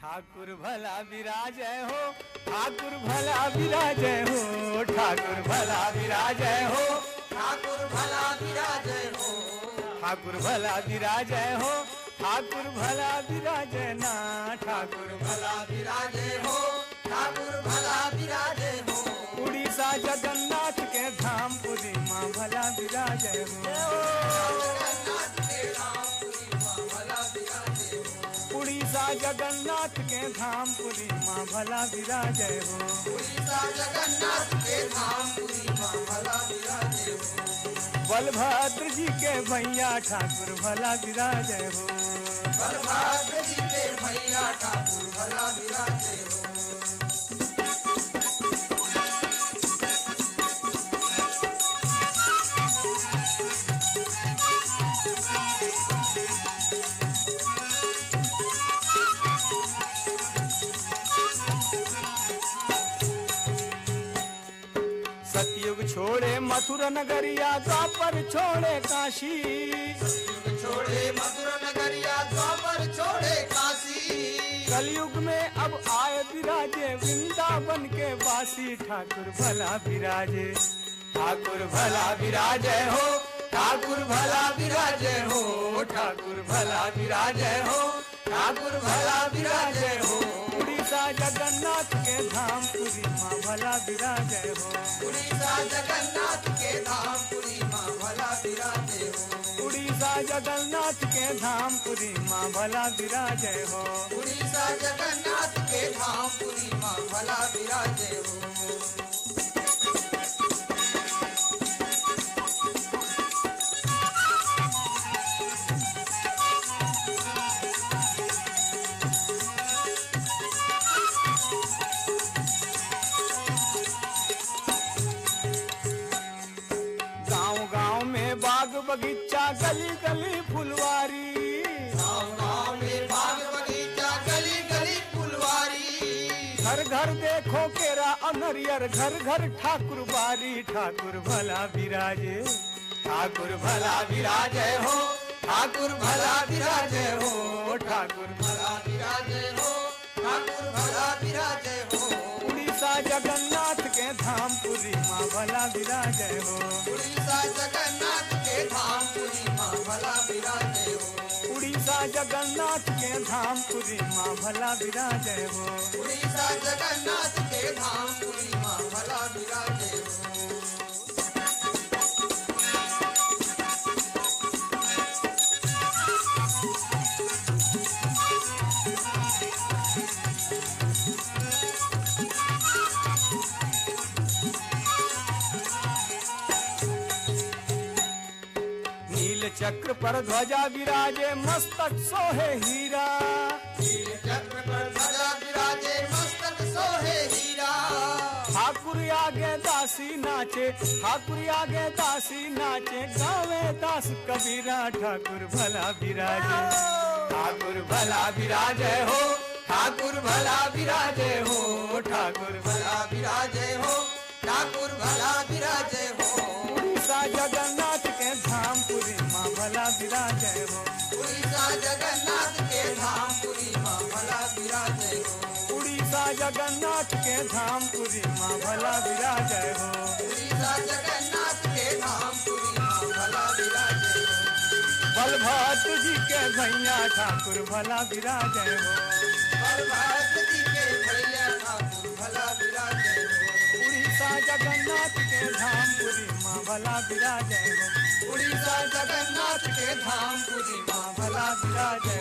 ठाकुर भला विराजय हो, ठाकुर भला विराजय हो, ठाकुर भला विराजय हो, ठाकुर भला विराजय हो, ठाकुर भला विराजय हो, ठाकुर भला विराजय ना, ठाकुर भला विराजय हो, ठाकुर भला विराजय हो। उड़ीसा जगन्नाथ के धाम पुरी माँ भला विराजय हो, जगन्नाथ के धाम पुरी माँ भला विराजय हो, उड़ीसा जगन्नाथ के धाम पुरी माँ भला विराजय हो, उड़ीसा जगन्नाथ के धाम पुरी माँ भला विराजय हो। बलभद्र जी के भैया ठाकुर भला विराजय हो, बलभद्र जी के भैया ठाकुर भला विराजय हो। सतयुग छोड़े मथुरा नगरिया, द्वापर छोड़े काशी, सतयुग छोड़े मथुरा नगरिया, द्वापर छोड़े काशी। कलयुग में अब आए विराजे वृंदावन के वासी, ठाकुर भला विराजे, ठाकुर भला विराजय हो, ठाकुर भला विराजय हो, ठाकुर भला विराजय हो, ठाकुर भला विराजय हो। उड़ीसा जगन्नाथ के धाम पुरी माँ भला विराजय हो, उड़ीसा जगन्नाथ के धाम पुरी माँ भला विराजय हो, उड़ीसा जगन्नाथ के धाम पुरी माँ भला विराजय हो, उड़ीसा जगन्नाथ के धाम पुरी माँ भला विराजय हो। गाँव में बाग बगीचा, गली गली फुलवारी, गाँव में बाग बगीचा, गली गली फुलवारी। घर घर देखो केरा अनरियर, घर घर ठाकुर बारी, ठाकुर भला विराजे, ठाकुर भला विराजय हो, ठाकुर भला विराजय हो, ठाकुर भला विराजय हो, ठाकुर भला विराजय हो। उड़ीसा जगन्नाथ के धाम पुरी माँ भला विराजय हो, उड़ीसा जगन्नाथ के धाम पुरी माँ भला विराजय हो, उड़ीसा जगन्नाथ के धाम पुरी माँ भला विराजय हो। उड़ीसा जगन्नाथ के धाम पुरी माँ भला विराजय हो। नील चक्र पर ध्वजा विराजे, मस्तक सोहे हीरा, नील चक्र पर ध्वजा विराजे, मस्तक सोहे हीरा। ठाकुर आगे दासी नाचे, ठाकुर आगे दासी नाचे, गावे दास कबीरा, ठाकुर भला विराजे, ठाकुर भला विराजय हो, ठाकुर भला विराजय हो, ठाकुर भला विराजय हो, ठाकुर भला विराजय हो। उड़ीसा जगन्नाथ के धाम पुरी माँ भला विराजय हो, उड़ीसा जगन्नाथ के धाम पुरी माँ भला विराजय हो, उड़ीसा जगन्नाथ के धाम पुरी माँ भला विराजय हो। उड़ीसा जगन्नाथ के धाम पुरी माँ भला विराजय हो। बलभद्र जी के भैया ठाकुर भला विराजय हो, बलभद्र जी के भैया ठाकुर भला विराजय हो, उड़ीसा जगन्नाथ के धाम पुरी माँ भला विराजय हो, उड़ीसा जगन्नाथ के धाम पुरी माँ भला विराजय